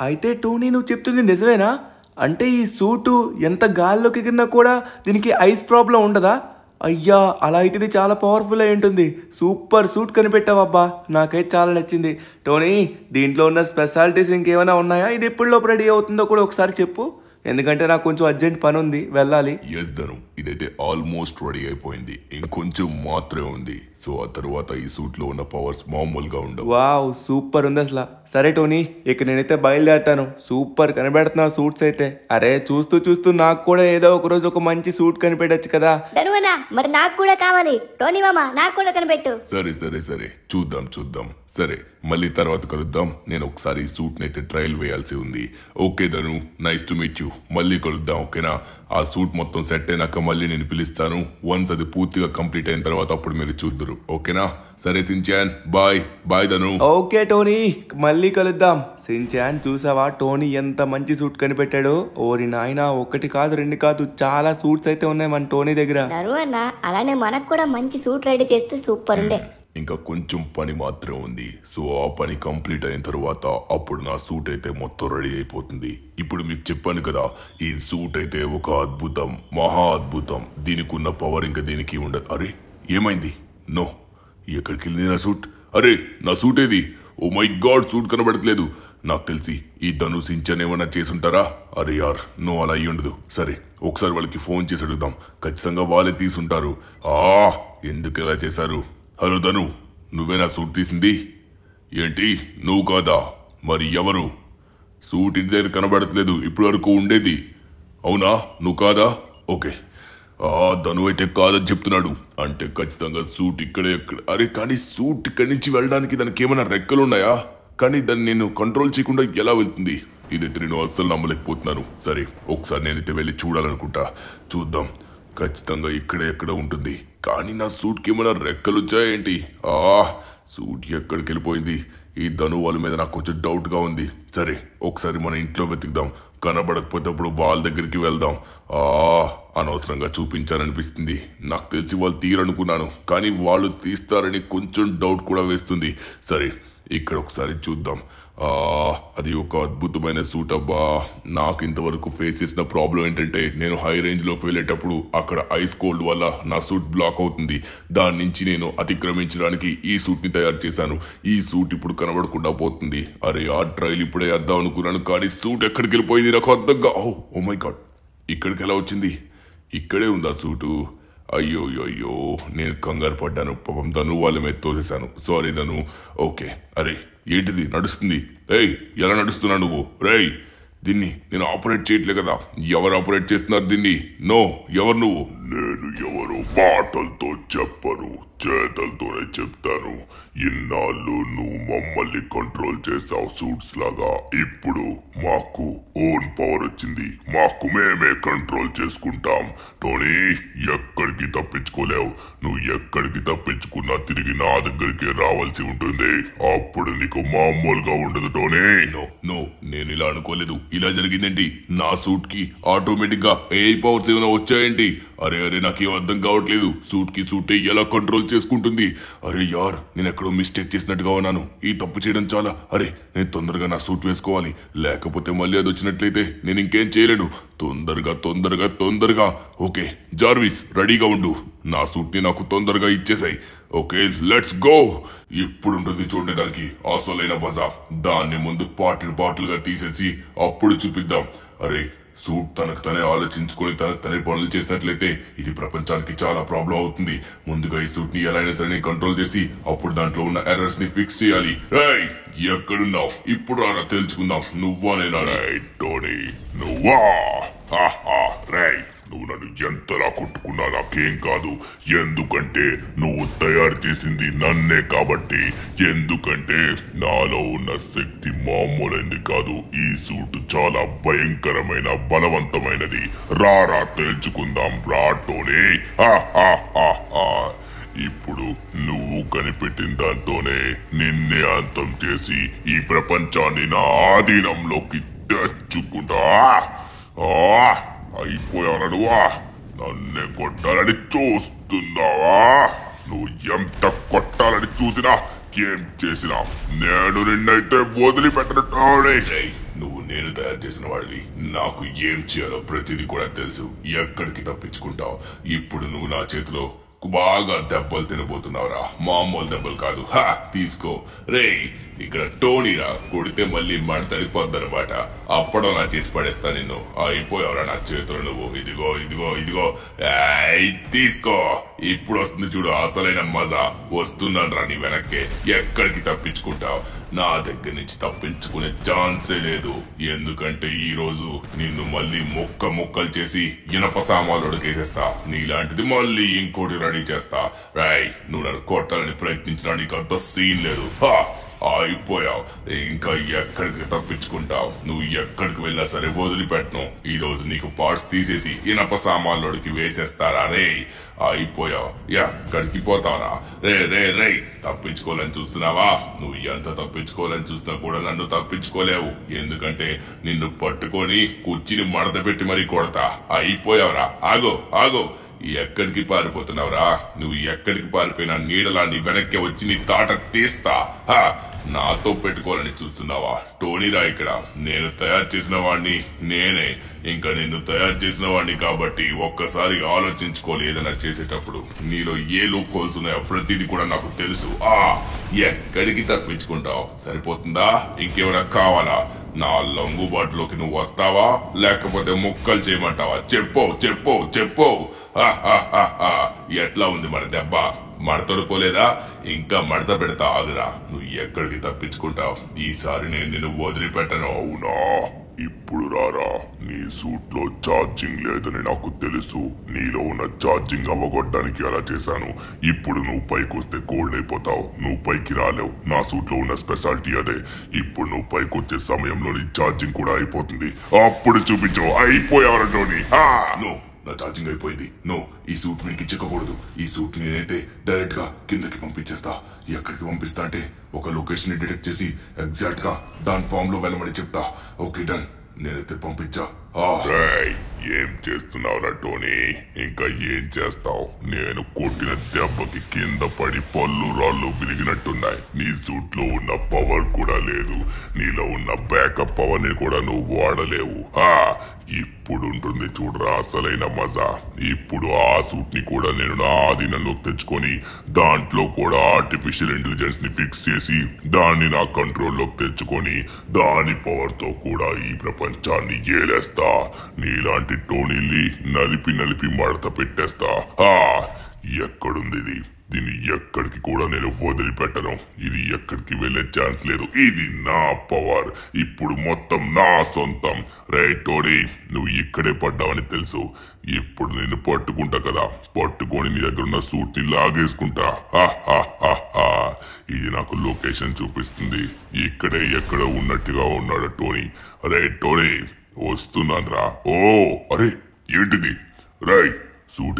అయితే టోనీ నువ్వు చెప్తుంది నిజమేనా? అంటే ఈ సూటు ఎంత గాల్లోకి ఎగిరినా కూడా దీనికి ఐస్ ప్రాబ్లం ఉండదా? అయ్యా, అలా అయితే ఇది చాలా పవర్ఫుల్ అయి ఉంటుంది. సూపర్ సూట్ కనిపెట్టావబ్బా, నాకైతే చాలా నచ్చింది. టోనీ, దీంట్లో ఉన్న స్పెషాలిటీస్ ఇంకేమైనా ఉన్నాయా? ఇది ఎప్పుడులోపు రెడీ అవుతుందో కూడా ఒకసారి చెప్పు, ఎందుకంటే నాకు కొంచెం అర్జెంట్ పని ఉంది, వెళ్ళాలి. ఎస్ ధను, ఇదైతే ఆల్మోస్ట్ రెడీ అయిపోయింది, ఇంకొంచెం మాత్రమే ఉంది. సో ఆ తర్వాత ఈ సూట్ లో ఉన్న పవర్స్ మామూలుగా ఉండవు. వావ్, సూపర్ ఉంది అసలు. సరే టోనీ, ఇక నేనైతే బయలుదేరుతాను. సూపర్ కనిపెడుతున్నావు సూట్స్ అయితే. అరే, చూస్తూ చూస్తూ నాకు కూడా ఏదో ఒక రోజు ఒక మంచి సూట్ కనిపెట్టచ్చు కదా. ధనువన్నా, మరి నాకు కూడా కావాలి. టోనీ మామ, నాకు కూడా కనిపెట్టు. సరే సరే సరే, చూద్దాం. సరే, మళ్ళీ తర్వాత కలుద్దాం. నేను ఒకసారి ఈ సూట్ నైతే ట్రయల్ వేయాల్సి ఉంది. Okay Dhanu, nice to meet you. మళ్ళీ కలుద్దాం, ఓకేనా? ఆ సూట్ మొత్తం సెట్ అయినాక మళ్ళీ నేను పిలుస్తాను. వన్స్ అది పూర్తిగా కంప్లీట్ అయిన తర్వాత అప్పుడు మీరు చూద్దరు, ఓకేనా? సరే సించాన్, బాయ్ ధను. ఓకే టోనీ, మళ్ళీ కలుద్దాం. సించాన్, చూసావా టోనీ ఎంత మంచి సూట్ కనిపెట్టాడో? ఓరి నాయనా, ఒకటి కాదు రెండు కాదు, చాలా సూట్స్ అయితే ఉన్నాయి మన టోనీ దగ్గర. ధనువన్నా, అలానే మనకు కూడా మంచి సూట్ రెడీ చేస్తే సూపర్ ఉండే. ఇంకా కొంచెం పని మాత్రం ఉంది. సో ఆ పని కంప్లీట్ అయిన తర్వాత అప్పుడు నా సూట్ అయితే మొత్తం రెడీ అయిపోతుంది. ఇప్పుడు మీకు చెప్పాను కదా, ఈ సూట్ అయితే ఒక అద్భుతం, మహా అద్భుతం. దీనికి ఉన్న పవర్ ఇంకా దీనికి ఉండదు. అరే, ఏమైంది? నో, ఎక్కడికి వెళ్ళింది నా సూట్? అరే, నా సూట్ ఏది? ఓ మై గాడ్, సూట్ కనబడట్లేదు. నాకు తెలిసి ఈ ధను సించన్ ఏమన్నా చేసుంటారా? అరే యార్, నో, అలా అయ్యి ఉండదు. సరే, ఒకసారి వాళ్ళకి ఫోన్ చేసి అడుగుదాం. ఖచ్చితంగా వాళ్ళే తీసుంటారు. ఎందుకు ఇలా చేశారు? హలో ధను, నువ్వే నా సూట్ తీసింది? ఏంటి, నువ్వు కాదా? మరి ఎవరు? సూట్ ఇంటి దగ్గర కనబడట్లేదు, ఇప్పటి వరకు ఉండేది. అవునా, నువ్వు కాదా? ఓకే, ధను అయితే కాదని చెప్తున్నాడు. అంటే ఖచ్చితంగా సూట్ ఇక్కడే ఎక్కడ. అరే, కానీ సూట్ ఇక్కడి నుంచి వెళ్ళడానికి దానికి ఏమైనా రెక్కలు ఉన్నాయా? కానీ దాన్ని నేను కంట్రోల్ చేయకుండా ఎలా వెళ్తుంది? ఇదైతే నేను అస్సలు నమ్మలేకపోతున్నాను. సరే, ఒకసారి నేనైతే వెళ్ళి చూడాలనుకుంటా. చూద్దాం, ఖచ్చితంగా ఇక్కడే ఎక్కడ ఉంటుంది. కానీ నా సూట్కి ఏమైనా రెక్కలు వచ్చాయేంటి? సూట్ ఎక్కడికి వెళ్ళిపోయింది? ఈ ధను వాళ్ళ మీద నాకు కొంచెం డౌట్గా ఉంది. సరే, ఒకసారి మన ఇంట్లో వెతుకుదాం. కనబడకపోతే అప్పుడు వాళ్ళ దగ్గరికి వెళ్దాం. అనవసరంగా చూపించాలనిపిస్తుంది. నాకు తెలిసి వాళ్ళు తీరనుకున్నాను, కానీ వాళ్ళు తీస్తారని కొంచెం డౌట్ కూడా వేస్తుంది. సరే, ఇక్కడ ఒకసారి చూద్దాం. అది ఒక అద్భుతమైన సూట్ అబ్బా. నాకు ఇంతవరకు ఫేస్ చేసిన ప్రాబ్లం ఏంటంటే, నేను హై రేంజ్లోకి వెళ్ళేటప్పుడు అక్కడ ఐస్ కోల్డ్ వల్ల నా సూట్ బ్లాక్ అవుతుంది. దాని నుంచి నేను అతిక్రమించడానికి ఈ సూట్ని తయారు చేశాను. ఈ సూట్ ఇప్పుడు కనబడకుండా పోతుంది. అరే, ఆ ట్రైల్ ఇప్పుడే వేద్దాం అనుకున్నాను, కానీ సూట్ ఎక్కడికి వెళ్ళిపోయింది నాకు అర్థంగా. ఓ మై గాడ్, ఇక్కడికి ఎలా వచ్చింది? ఇక్కడే ఉందా సూటు? అయ్యో, నేను కంగారు పడ్డాను. పాపం ధను వాళ్ళ మీద తోసేశాను. సారీ ధను. ఓకే, అరే ఏంటిది నడుస్తుంది? రేయ్, ఎలా నడుస్తున్నా నువ్వు? రేయ్, దీన్ని నేను ఆపరేట్ చేయట్లే కదా. ఎవరు ఆపరేట్ చేస్తున్నారు దీన్ని? నో, ఎవరు నువ్వు? నేను ఎవరు మాటలతో చెప్పను, చేతలతోనే చెప్తాను. ఇన్నాళ్ళు నువ్వు మమ్మల్ని కంట్రోల్ చేసావు సూట్స్ లాగా. ఇప్పుడు మాకు ఓన్ పవర్ వచ్చింది. మాకు మేమే కంట్రోల్ చేసుకుంటాం. టోనీ, ఎక్కడికి తప్పించుకోలేవు. నువ్వు ఎక్కడికి తప్పించుకున్నా తిరిగి నా దగ్గరికి రావాల్సి ఉంటుంది. అప్పుడు నీకు మామూలుగా ఉండదు టోనీ. నో, నేను ఇలా అనుకోలేదు. ఇలా జరిగిందేంటి? నా సూట్ కి ఆటోమేటిక్ గా ఏఐ పవర్స్ ఏమైనా వచ్చాయేంటి? అరే, నాకేం అర్థం కావట్లేదు. సూట్ కి సూటే ఎలా కంట్రోల్ చేసుకుంటుంది? అరే యార్, నేను ఎక్కడో మిస్టేక్ చేసినట్టుగా ఉన్నాను. ఈ తప్పు చేయడం చాలా. అరే, నేను తొందరగా నా సూట్ వేసుకోవాలి, లేకపోతే మళ్ళీ అది వచ్చినట్లయితే నేను ఇంకేం చేయలేను. తొందరగా. ఓకే జార్విస్, రెడీగా ఉండు. నా సూట్ ని నాకు తొందరగా ఇచ్చేసాయి. Okay, let's go. ఇప్పుడుంటుంది చూడడానికి అసలైన బజా. దాన్ని ముందు పాటలుగా తీసేసి అప్పుడు చూపిద్దాం. అరే, సూట్ తనకు తనే ఆలోచించుకొని తనకు తనే పనులు చేసినట్లయితే ఇది ప్రపంచానికి చాలా ప్రాబ్లం అవుతుంది. ముందుగా ఈ సూట్ ని ఎలా అయినా సరే కంట్రోల్ చేసి అప్పుడు దాంట్లో ఉన్న ఎర్రర్స్ ని ఫిక్స్ చేయాలి. రేయ్, ఎక్కడున్నావు? ఇప్పుడు రారా తెలుసుకుందాం. నువ్వా నేనా? టోనీ, నువ్వా? రేయ్, నువ్వు నన్ను ఎంతలా కొట్టుకున్నా నాకేం కాదు. ఎందుకంటే నువ్వు తయారు చేసింది నన్నే కాబట్టి. ఎందుకంటే నాలో ఉన్న శక్తి మామూలైంది కాదు. ఈ సూట్ చాలా భయంకరమైన బలవంతమైనది. రారా తేల్చుకుందాం. రా టోనీ. ఇప్పుడు నువ్వు కనిపెట్టిన దాంతోనే నిన్నే అంతం చేసి ఈ ప్రపంచాన్ని నా ఆధీనంలోకి తెచ్చుకుంటా. అయిపోయావు నువ్వా? నన్నే కొట్టాలని చూస్తున్నావా? నువ్వు ఎంత కొట్టాలని చూసినా, ఏం చేసినా నేను నిన్నైతే వదిలిపెట్టను. నువ్వు నేను తయారు చేసిన వాడిని. నాకు ఏం చేయాలో ప్రతిదీ కూడా తెలుసు. ఎక్కడికి తప్పించుకుంటావు? ఇప్పుడు నువ్వు నా చేతిలో బాగా దెబ్బలు తినబోతున్నావురా. మామూలు దెబ్బలు కాదు. తీసుకో రేయ్. ఇక్కడ టోనీరా, కొడితే మళ్ళీ తడిపోద్దనమాట. అప్పడం నా చేసి పడేస్తా నిన్ను. అయిపోయావురా నా చేతులు నువ్వు. ఇదిగో ఇదిగో ఇదిగో తీసుకో. ఇప్పుడు వస్తుంది చూడు అసలైన మజా. వస్తున్నాను రా నీ వెనక్కే. ఎక్కడికి తప్పించుకుంటావు? నా దగ్గర నుంచి తప్పించుకునే ఛాన్సే లేదు. ఎందుకంటే ఈ రోజు నిన్ను మళ్ళీ ముక్కలు చేసి ఇనప సామాన్లు కేసేస్తా. నీలాంటిది మళ్ళీ ఇంకోటి రెడీ చేస్తా. రాయ్, నువ్వు నన్ను కొట్టాలని ప్రయత్నించినా నీకు అంత సీన్ లేదు. అయిపోయావు. ఇంకా ఎక్కడికి తప్పించుకుంటావు? నువ్వు ఎక్కడికి వెళ్ళినా సరే వదిలిపెట్టను. ఈ రోజు నీకు పార్ట్స్ తీసేసి ఇనప సామాన్లోడికి వేసేస్తారా రే. అయిపోయావు. ఎక్కడికి పోతావరా? రే తప్పించుకోవాలని చూస్తున్నావా? నువ్వు ఎంత తప్పించుకోవాలని చూసినా కూడా నన్ను తప్పించుకోలేవు. ఎందుకంటే నిన్ను పట్టుకొని కుర్చీని మడత పెట్టి మరీ కొడతా. అయిపోయావురా. ఆగో. ఎక్కడికి పారిపోతున్నావురా? నువ్వు ఎక్కడికి పారిపోయినా నీడలా నీ వెనక్కి వచ్చి నీ తాట తీస్తా. నాతో పెట్టుకోవాలని చూస్తున్నావా? టోనీరా ఇక్కడ. నేను తయారు చేసిన వాడిని నేనే. ఇంకా నిన్ను తయారు చేసిన వాడిని కాబట్టి ఒక్కసారి ఆలోచించుకోవాలి ఏదైనా చేసేటప్పుడు. నీలో ఏ లూప్ హోల్స్ ఉన్నాయో ప్రతిదీ కూడా నాకు తెలుసు. ఎక్కడికి తప్పించుకుంటావు? సరిపోతుందా? ఇంకేమైనా కావాలా? నా లొంగుబాటులోకి నువ్వు వస్తావా లేకపోతే ముక్కలు చేయమంటావా? చెప్పు. ఎట్లా ఉంది మన దెబ్బ? మడతడుకోలేదా? ఇంకా మడత పెడతా. ఆగురా. నువ్వు ఎక్కడికి తప్పించుకుంటావు? ఈసారి నేను నిన్ను వదిలిపెట్టను. అవునా? ఇప్పుడు రారా. నీ సూట్ లో ఛార్జింగ్ లేదని నాకు తెలుసు. నీలో ఉన్న ఛార్జింగ్ అవ్వగొట్టడానికి అలా చేశాను. ఇప్పుడు నువ్వు పైకి వస్తే కోల్డ్ అయిపోతావు. నువ్వు పైకి రాలేవు. నా సూట్ లో ఉన్న స్పెషాలిటీ అదే. ఇప్పుడు నువ్వు పైకి వచ్చే సమయంలో నీ ఛార్జింగ్ కూడా అయిపోతుంది. అప్పుడు చూపించు. అయిపోయావరా టోనీ. నా ఛార్జింగ్ అయిపోయింది. ఈ సూట్ వీడికి చిక్కకూడదు. ఈ సూట్ నేనైతే డైరెక్ట్ గా కిందకి పంపించేస్తా. ఎక్కడికి పంపిస్తా అంటే ఒక లొకేషన్ ని డిటెక్ట్ చేసి ఎగ్జాక్ట్ గా దాని ఫామ్ లో వెళ్ళమని చెప్తా. Okay done. నేనైతే పంపించా. ఏం చేస్తున్నావురా టోనీ? ఇంకా ఏం చేస్తావు? నేను కొట్టిన దెబ్బకి కింద పడి పళ్ళు రాళ్ళు విరిగినట్టున్నాయి. నీ సూట్ లో ఉన్న పవర్ కూడా లేదు. నీలో ఉన్న బ్యాకప్ పవర్ ని కూడా నువ్వు వాడలేవు. ఇప్పుడు ఉంటుంది చూడరా అసలైన మజా. ఇప్పుడు ఆ సూట్ ని కూడా నేను నా ఆధీనంలోకి తెచ్చుకొని దాంట్లో కూడా ఆర్టిఫిషియల్ ఇంటెలిజెన్స్ ని ఫిక్స్ చేసి దాన్ని నా కంట్రోల్లోకి తెచ్చుకొని దాని పవర్ తో కూడా ఈ ప్రపంచాన్ని ఏలేస్తా. నీలాంటి టోనీల్ని నలిపి మడత పెట్టేస్తా. ఎక్కడుంది ఇది? దీన్ని ఎక్కడికి కూడా నేను వదిలిపెట్టను. ఇది ఎక్కడికి వెళ్లే ఛాన్స్ లేదు. ఇది నా పవర్. ఇప్పుడు మొత్తం నా సొంతం. రే టోనీ, నువ్వు ఇక్కడే పడ్డావని తెలుసు. ఇప్పుడు నేను పట్టుకుంటా కదా. పట్టుకొని నీ దగ్గర ఉన్న సూట్ ని లాగేసుకుంటా. ఇది నాకు లొకేషన్ చూపిస్తుంది. ఇక్కడే ఎక్కడ ఉన్నట్టుగా ఉన్నాడు టోనీ. రే టోనీ, వస్తున్నాను రా. అరే ఏంటిది? రై సూట్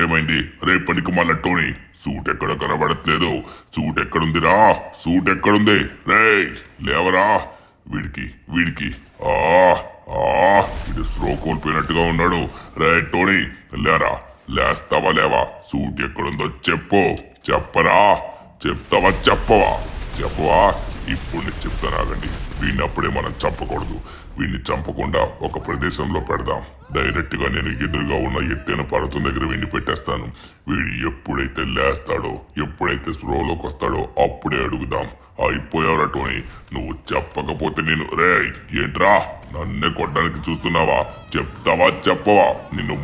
ఏమైంది? రే పనికి మళ్ళా టోనీ, సూట్ ఎక్కడ కనబడట్లేదు. సూట్ ఎక్కడుందిరా? సూట్ ఎక్కడుంది? రే లేవరా. వీడికి వీడు స్లో కోల్పోయినట్టుగా ఉన్నాడు. రే టోనీ లేరా. లేస్తావా లేవా? సూట్ ఎక్కడుందో చెప్పరా. చెప్తావా చెప్పవా? ఇప్పుడు నీకు చెప్తాను, ఆగండి. వీడిని అప్పుడే మనం చంపకూడదు. వీడిని చంపకుండా ఒక ప్రదేశంలో పెడదాం. డైరెక్ట్ గా నేను ఎదురుగా ఉన్న ఎత్తైన పర్వతం దగ్గర వీడిని పెట్టేస్తాను. వీడు ఎప్పుడైతే లేస్తాడో, ఎప్పుడైతే స్ప్రోలోకి వస్తాడో అప్పుడే అడుగుదాం. అయిపోయావురా టోనీ. నువ్వు చెప్పకపోతే నేను ఏంట్రా నన్నే కొట్టడానికి చూస్తున్నావా? చెప్తావా చెప్పవా? నిన్ను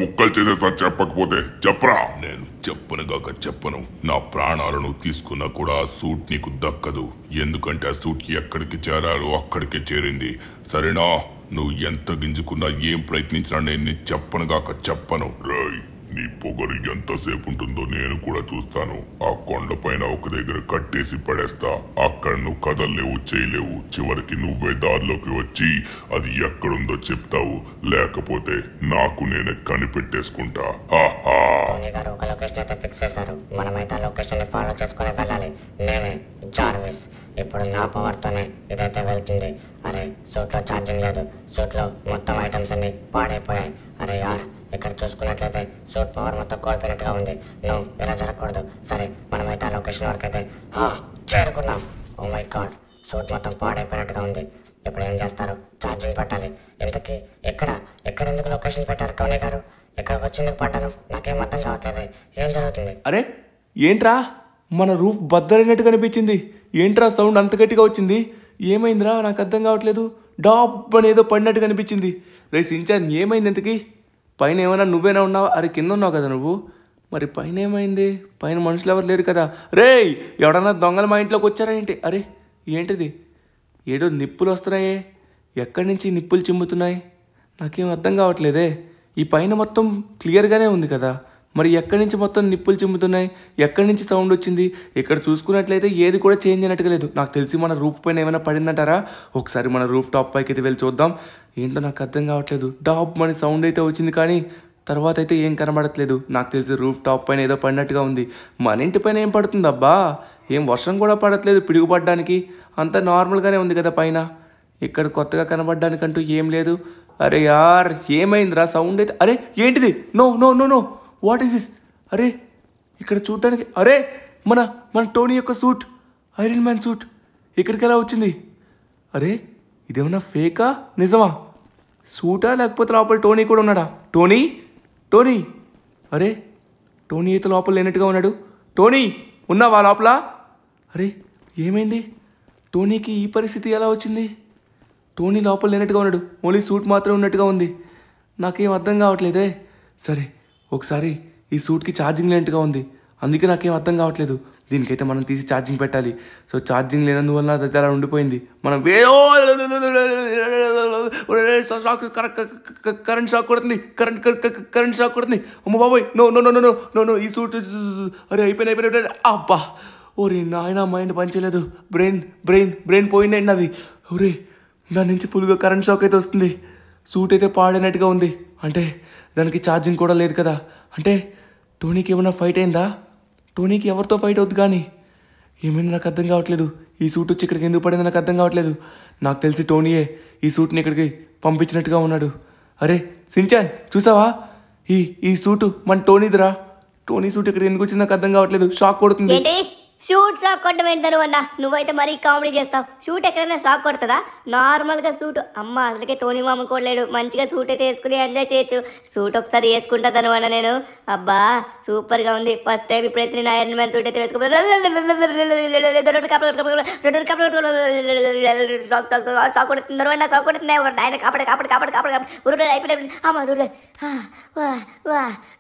ముక్కలు చేసేసా చెప్పకపోతే. చెప్పరా. నేను చెప్పను. నా ప్రాణాలను తీసుకున్నా కూడా ఆ సూట్ నీకు దక్కదు. ఎందుకంటే ఆ సూట్ ఎక్కడికి చేరారో అక్కడికే చేరింది. సరేనా? నువ్వు ఎంత గింజుకున్నా ఏం ప్రయత్నించినా నేను చెప్పను. నీ పొగరు ఎంతసేపు ఉంటుందో నేను కూడా చూస్తాను. ఆ కొండపైన ఒక దగ్గర కట్టేసి పడేస్తా. అక్కడ నువ్వు కదల్లేవు, చేయలేవు. చివరికి నువ్వే దారిలోకి వచ్చి అది ఎక్కడుందో చెప్తావు. లేకపోతే నాకు నేనే కనిపెట్టేసుకుంటా. ఒక లొకేషన్ అయితే ఫిక్స్ చేశారు. మనమైతే ఆ లొకేషన్ ని ఫాలో చేసుకుని వెళ్ళాలి. నేనే జార్విస్. ఇప్పుడు నా పవర్ తోనే ఇదైతే వెళ్తుంది. అరే సూట్ లో ఛార్జింగ్ లేదు. సూట్ లో మొత్తం ఐటమ్స్ అన్ని పాడైపోయాయి. అరే యార్, ఇక్కడ చూసుకున్నట్లయితే సూట్ పవర్ మొత్తం కోల్పోయినట్టుగా ఉంది. నువ్వు ఇలా జరగకూడదు. సరే మనమైతే ఆ లొకేషన్ వరకు అయితే చేరుకున్నాం. ఓ మై గాడ్, సూట్ మొత్తం పాడైపోయినట్టుగా ఉంది. ఇప్పుడు ఏం చేస్తారు? ఛార్జింగ్ పెట్టాలి. ఇంతకీ ఎక్కడ ఎందుకు లొకేషన్ పెట్టారు టోనీ గారు? ఎక్కడికి వచ్చేందుకు పడ్డాను? నాకేం అర్థం కావట్లేదు. ఏం జరుగుతుంది? అరే ఏంట్రా, మన రూఫ్ బద్దలైనట్టు కనిపించింది. ఏంట్రా సౌండ్ అంత గట్టిగా వచ్చింది? ఏమైందిరా, నాకు అర్థం కావట్లేదు. డాబ్ అని ఏదో పడినట్టు కనిపించింది. రే సించాన్, ఏమైంది ఇంతకీ? పైన ఏమైనా నువ్వేనా ఉన్నావా? అరే కింద ఉన్నావు కదా నువ్వు, మరి పైన ఏమైంది? పైన మనుషులు ఎవరు లేరు కదా? రేయ్, ఎవడన్నా దొంగలు మా ఇంట్లోకి వచ్చారా ఏంటి? అరే ఏంటిది, ఏడో నిప్పులు వస్తున్నాయే, ఎక్కడి నుంచి నిప్పులు చిమ్ముతున్నాయి? నాకేం అర్థం కావట్లేదే. ఈ పైన మొత్తం క్లియర్గానే ఉంది కదా, మరి ఎక్కడి నుంచి మొత్తం నిప్పులు చిమ్ముతున్నాయి? ఎక్కడి నుంచి సౌండ్ వచ్చింది? ఇక్కడ చూసుకున్నట్లయితే ఏది కూడా చేంజ్ అయినట్టుగా లేదు. నాకు తెలిసి మన రూఫ్ పైన ఏమైనా పడిందంటారా? ఒకసారి మన రూఫ్ టాప్ పైకి అయితే వెళ్ళి చూద్దాం. ఏంటో నాకు అర్థం కావట్లేదు. డాబ్ మన సౌండ్ అయితే వచ్చింది కానీ తర్వాత అయితే ఏం కనబడట్లేదు. నాకు తెలిసి రూఫ్ టాప్ పైన ఏదో పడినట్టుగా ఉంది. మన ఇంటి పైన ఏం పడుతుంది అబ్బా? ఏం వర్షం కూడా పడట్లేదు పిడుగుపడడానికి, అంతా నార్మల్గానే ఉంది కదా పైన. ఇక్కడ కొత్తగా కనబడడానికంటూ ఏం లేదు. అరే యార్, ఏమైందిరా సౌండ్ అయితే? అరే ఏంటిది? No no no no, what is this? అరే ఇక్కడ చూడటానికి, అరే మన టోనీ యొక్క సూట్, ఐరన్ మ్యాన్ సూట్ ఇక్కడికి ఎలా వచ్చింది? అరే ఇదేమన్నా ఫేకా నిజమా? సూటా లేకపోతే లోపల టోనీ కూడా ఉన్నాడా? టోనీ అరే టోనీ అయితే లోపల లేనట్టుగా ఉన్నాడు. టోనీ ఉన్నావా లోపల? అరే ఏమైంది? టోనీకి ఈ పరిస్థితి ఎలా వచ్చింది? టోనీ లోపల లేనట్టుగా ఉన్నాడు, ఓన్లీ సూట్ మాత్రం ఉన్నట్టుగా ఉంది. నాకేం అర్థం కావట్లేదే. సరే ఒకసారి ఈ సూట్కి ఛార్జింగ్ లేనట్టుగా ఉంది, అందుకే నాకేం అర్థం కావట్లేదు. దీనికైతే మనం తీసి ఛార్జింగ్ పెట్టాలి. సో ఛార్జింగ్ లేనందువల్ల అది అలా ఉండిపోయింది. మనం కరెంట్ షాక్ కొడుతుంది, కరెంట్ షాక్ కొడుతుంది. అమ్మ బాబోయ్, no no no no no no ఈ సూట్. అరే అయిపోయిన అబ్బా, ఓరే నాయన మైండ్ పనిచేయలేదు. బ్రెయిన్ పోయిందండి అది. ఒరే దాని నుంచి ఫుల్గా కరెంట్ షాక్ అయితే వస్తుంది. సూట్ అయితే పాడైనట్టుగా ఉంది, అంటే దానికి ఛార్జింగ్ కూడా లేదు కదా. అంటే టోనీకి ఏమైనా ఫైట్ అయిందా? టోనీకి ఎవరితో ఫైట్ అవుద్ది కానీ ఏమైంది నాకు అర్థం కావట్లేదు. ఈ సూట్ వచ్చి ఇక్కడికి ఎందుకు పడింది నాకు అర్థం కావట్లేదు. నాకు తెలిసి టోనీయే ఈ సూట్ని ఇక్కడికి పంపించినట్టుగా ఉన్నాడు. అరే సించాన్ చూసావా, ఈ సూటు మన టోనీదిరా. టోనీ సూట్ ఇక్కడ ఎందుకు వచ్చింది నాకు అర్థం కావట్లేదు. షాక్ కొడుతుంది. షూట్ షాక్ కొట్టడం ఏంటను అన్న, నువ్వైతే మరీ కామెడీ చేస్తావు. షూట్ ఎక్కడైనా షాక్ కొడుతుందా? నార్మల్గా సూట్. అమ్మ అసలుకే టోనీ మామ కొడలేడు, మంచిగా సూట్ అయితే వేసుకుని ఎంజాయ్ చేయొచ్చు. సూట్ ఒకసారి వేసుకుంటాను అన్న నేను. అబ్బా సూపర్గా ఉంది. ఫస్ట్ టైం ఇప్పుడైతే నేను ఐరన్ మ్యాన్ సూట్ అయితే షాక్ కొడుతున్నారు అన్న, షాక్ కొడుతున్నాయి. ఆయన కాపడ అయిపోయినప్పుడు అమ్మ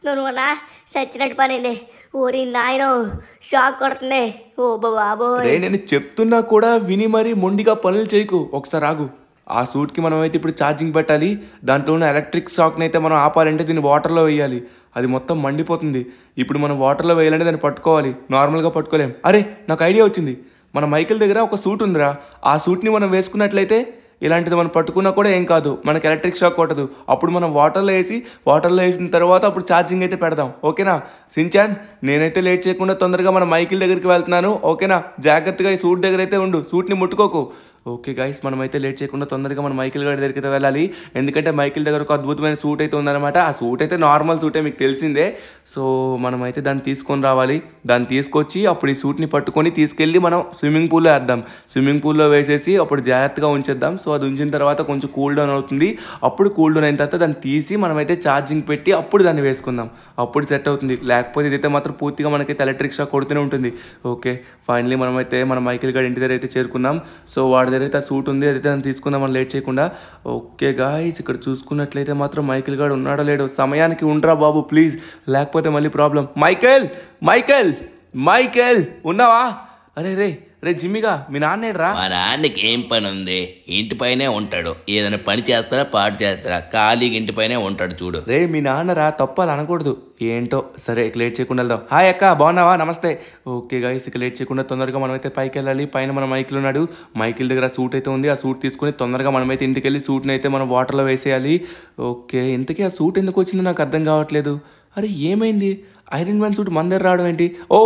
నువ్వు అన్న చచ్చినట్టు పని. ఓరి నాయనో షాక్ కొడుతుంది. ఓ బాబోయ్, నేను చెప్తున్నా కూడా విని మరి మొండిగా పనులు చేయకు. ఒకసారి ఆగు. ఆ సూట్కి మనం అయితే ఇప్పుడు ఛార్జింగ్ పెట్టాలి. దాంట్లో ఉన్న ఎలక్ట్రిక్ షాక్ని అయితే మనం ఆపాలంటే దీన్ని వాటర్లో వేయాలి. అది మొత్తం మండిపోతుంది. ఇప్పుడు మనం వాటర్లో వేయాలంటే దాన్ని పట్టుకోవాలి, నార్మల్గా పట్టుకోలేం. అరే నాకు ఐడియా వచ్చింది. మన మైకిల్ దగ్గర ఒక సూట్ ఉందిరా, ఆ సూట్ని మనం వేసుకున్నట్లయితే ఇలాంటిది మనం పట్టుకున్నా కూడా ఏం కాదు, మనకి ఎలక్ట్రిక్ షాక్ కొట్టదు. అప్పుడు మనం వాటర్లో వేసిన తర్వాత అప్పుడు ఛార్జింగ్ అయితే పెడదాం. ఓకేనా సించాన్, నేనైతే లేట్ చేయకుండా తొందరగా మన మైకిల్ దగ్గరికి వెళ్తున్నాను. ఓకేనా, జాగ్రత్తగా ఈ సూట్ దగ్గర అయితే ఉండు, సూట్ని ముట్టుకోకు. ఓకే గైస్, మనమైతే లేట్ చేయకుండా తొందరగా మన మైకిల్ గారి దగ్గరికి అయితే వెళ్ళాలి. ఎందుకంటే మైకిల్ దగ్గర ఒక అద్భుతమైన సూట్ అయితే ఉందన్నమాట. ఆ సూట్ అయితే నార్మల్ సూటే, మీకు తెలిసిందే. సో మనమైతే దాన్ని తీసుకొని రావాలి. దాన్ని తీసుకొచ్చి అప్పుడు ఈ సూట్ని పట్టుకొని తీసుకెళ్ళి మనం స్విమ్మింగ్ పూల్లో వేద్దాం. స్విమ్మింగ్ పూల్లో వేసేసి అప్పుడు జాగ్రత్తగా ఉంచేద్దాం. సో అది ఉంచిన తర్వాత కొంచెం కూల్ డౌన్ అవుతుంది. అప్పుడు కూల్ డౌన్ అయిన తర్వాత దాన్ని తీసి మనమైతే ఛార్జింగ్ పెట్టి అప్పుడు దాన్ని వేసుకుందాం. అప్పుడు సెట్ అవుతుంది. లేకపోతే ఇదైతే మాత్రం పూర్తిగా మనకైతే ఎలక్ట్రిక్ షాక్ కొడుతూనే ఉంటుంది. ఓకే ఫైనలీ మనమైతే మన మైకిల్ గారి ఇంటి దగ్గర అయితే చేరుకున్నాం. సో వాడి దగ్గర అయితే ఆ సూట్ ఉంది, అదైతే దాన్ని తీసుకుందాం మనం లేట్ చేయకుండా. ఓకే గాయ్స్, ఇక్కడ చూసుకున్నట్లయితే మాత్రం మైకిల్ గారు ఉన్నాడో లేడో. సమయానికి ఉండరా బాబు ప్లీజ్, లేకపోతే మళ్ళీ ప్రాబ్లం. మైకేల్ ఉన్నావా? అరే రే జిమ్మిగా మీ నాన్నేడ్రా? మా నాన్నకి ఏం పని ఉంది, ఇంటిపైనే ఉంటాడు. ఏదైనా పని చేస్తారా పాడు చేస్తారా, ఖాళీగా ఇంటిపైనే ఉంటాడు చూడు. రే మీ నాన్నరా, తప్పాలి అనకూడదు. ఏంటో సరే ఇక లేట్ చేయకుండా వెళ్దాం. హాయ్ అక్క, బాగున్నావా? నమస్తే. ఓకే గైస్, ఇక లేట్ చేయకుండా తొందరగా మనమైతే పైకి వెళ్ళాలి. పైన మన మైకిల్ ఉన్నాడు, మైకిల్ దగ్గర సూట్ అయితే ఉంది. ఆ సూట్ తీసుకుని తొందరగా మనమైతే ఇంటికి వెళ్ళి సూట్ని అయితే మనం వాటర్లో వేసేయాలి. ఓకే, ఇంతకీ ఆ సూట్ ఎందుకు వచ్చిందో నాకు అర్థం కావట్లేదు. అరే ఏమైంది? ఐరన్ మ్యాన్ సూట్ మన దగ్గర రావడం ఏంటి? ఓ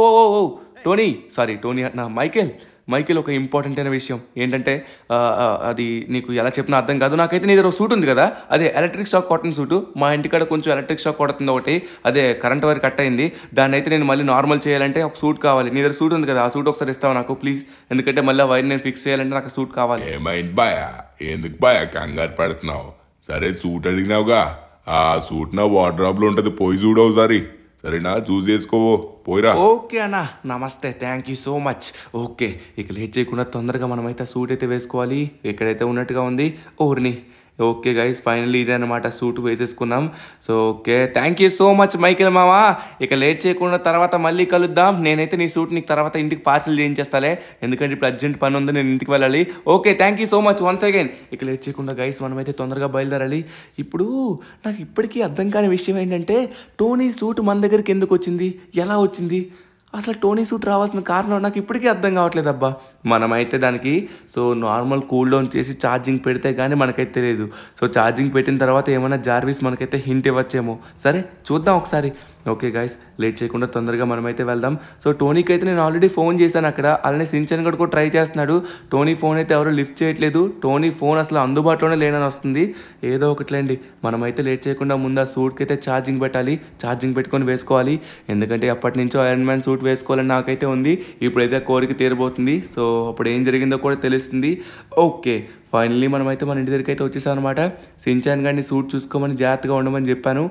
టోనీ, సారీ టోనీ అన్న, మైకేల్ ఒక ఇంపార్టెంట్ అయిన విషయం ఏంటంటే అది నీకు ఎలా చెప్పినా అర్థం కాదు. నాకైతే నీ దగ్గర సూట్ ఉంది కదా, అదే ఎలక్ట్రిక్ షాక్ కొట్టిన సూటు. మా ఇంటికాడ కొంచెం ఎలక్ట్రిక్ షాక్ కొడుతుంది ఒకటి, అదే కరెంట్ వైర్ కట్ అయింది. దాన్ని అయితే నేను మళ్ళీ నార్మల్ చేయాలంటే ఒక సూట్ కావాలి. నీ దగ్గర సూట్ ఉంది కదా, ఆ సూట్ ఒకసారి ఇస్తావు నాకు ప్లీజ్, ఎందుకంటే మళ్ళీ వైర్ నేను ఫిక్స్ చేయాలంటే నాకు సూట్ కావాలి. ఏమైంది బాయా, ఎందుకు బాయా కంగారు పెడుతున్నావు? సరే సూట్ అడిగినావుగా, ఆ సూట్ నా వార్డ్రాబ్లో ఉంటుంది, పోయి చూడు ఒకసారి. సరేనా, చూస్ చేసుకోవో, పోయిరా. ఓకే అన్న, నమస్తే, thank you so much. Okay, ఇక లేట్ చేయకుండా తొందరగా మనమైతే సూట్ అయితే వేసుకోవాలి. ఎక్కడైతే ఉన్నట్టుగా ఉంది ఊరిని. ఓకే గైస్, ఫైనల్లీ ఇదే అనమాట, సూట్ వేసేసుకున్నాం. So okay, thank you so much Michael మావా. ఇక లేట్ చేయకుండా తర్వాత మళ్ళీ కలుద్దాం. నేనైతే నీ సూట్ నీకు తర్వాత ఇంటికి పార్సల్ చేయించేస్తాలే, ఎందుకంటే ఇప్పుడు అర్జెంట్ పని ఉంది, నేను ఇంటికి వెళ్ళాలి. Okay, thank you so much once again. ఇక లేట్ చేయకుండా గైస్ మనమైతే తొందరగా బయలుదేరాలి. ఇప్పుడు నాకు ఇప్పటికీ అర్థం కాని విషయం ఏంటంటే, టోనీ సూట్ మన దగ్గరికి ఎందుకు వచ్చింది, ఎలా వచ్చింది, అసలు టోనీ సూట్ రావాల్సిన కారణం నాకు ఇప్పటికీ అర్థం కావట్లేదు అబ్బా. మనమైతే దానికి సో నార్మల్ కూల్ డౌన్ చేసి ఛార్జింగ్ పెడితే కానీ మనకైతే తెలియదు. సో ఛార్జింగ్ పెట్టిన తర్వాత ఏమైనా జార్విస్ మనకైతే హింట్ ఇవ్వచ్చేమో. సరే చూద్దాం ఒకసారి. ఓకే గైస్, లేట్ చేయకుండా తొందరగా మనమైతే వెళ్దాం. సో టోనీకి అయితే నేను ఆల్రెడీ ఫోన్ చేశాను అక్కడ, అలానే సించన్ గడ్ కూడా ట్రై చేస్తున్నాడు. టోనీ ఫోన్ అయితే ఎవరు లిఫ్ట్ చేయట్లేదు. టోనీ ఫోన్ అసలు అందుబాటులోనే లేనని వస్తుంది. ఏదో ఒకట్లేండి, మనమైతే లేట్ చేయకుండా ముందు ఆ సూట్కి అయితే ఛార్జింగ్ పెట్టాలి. ఛార్జింగ్ పెట్టుకొని వేసుకోవాలి, ఎందుకంటే అప్పటి నుంచో ఐరన్ మ్యాన్ సూట్ వేసుకోవాలని నాకైతే ఉంది. ఇప్పుడైతే కోరిక తీరబోతుంది. సో అప్పుడు ఏం జరిగిందో కూడా తెలుస్తుంది. ఓకే, ఫైనల్లీ మనమైతే మన ఇంటి దగ్గరికి అయితే వచ్చేసాం అనమాట. సించాన్ గారిని సూట్ చూసుకోమని జాగ్రత్తగా ఉండమని చెప్పాను.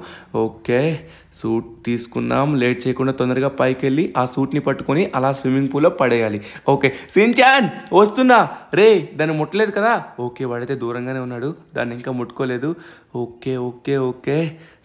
ఓకే, సూట్ తీసుకున్నాం. లేట్ చేయకుండా తొందరగా పైకి వెళ్ళి ఆ సూట్ని పట్టుకొని అలా స్విమ్మింగ్ పూల్లో పడేయాలి. ఓకే సించాన్ వస్తున్నా రే, దాన్ని ముట్టలేదు కదా. ఓకే, వాడైతే దూరంగానే ఉన్నాడు, దాన్ని ఇంకా ముట్టుకోలేదు. ఓకే ఓకే ఓకే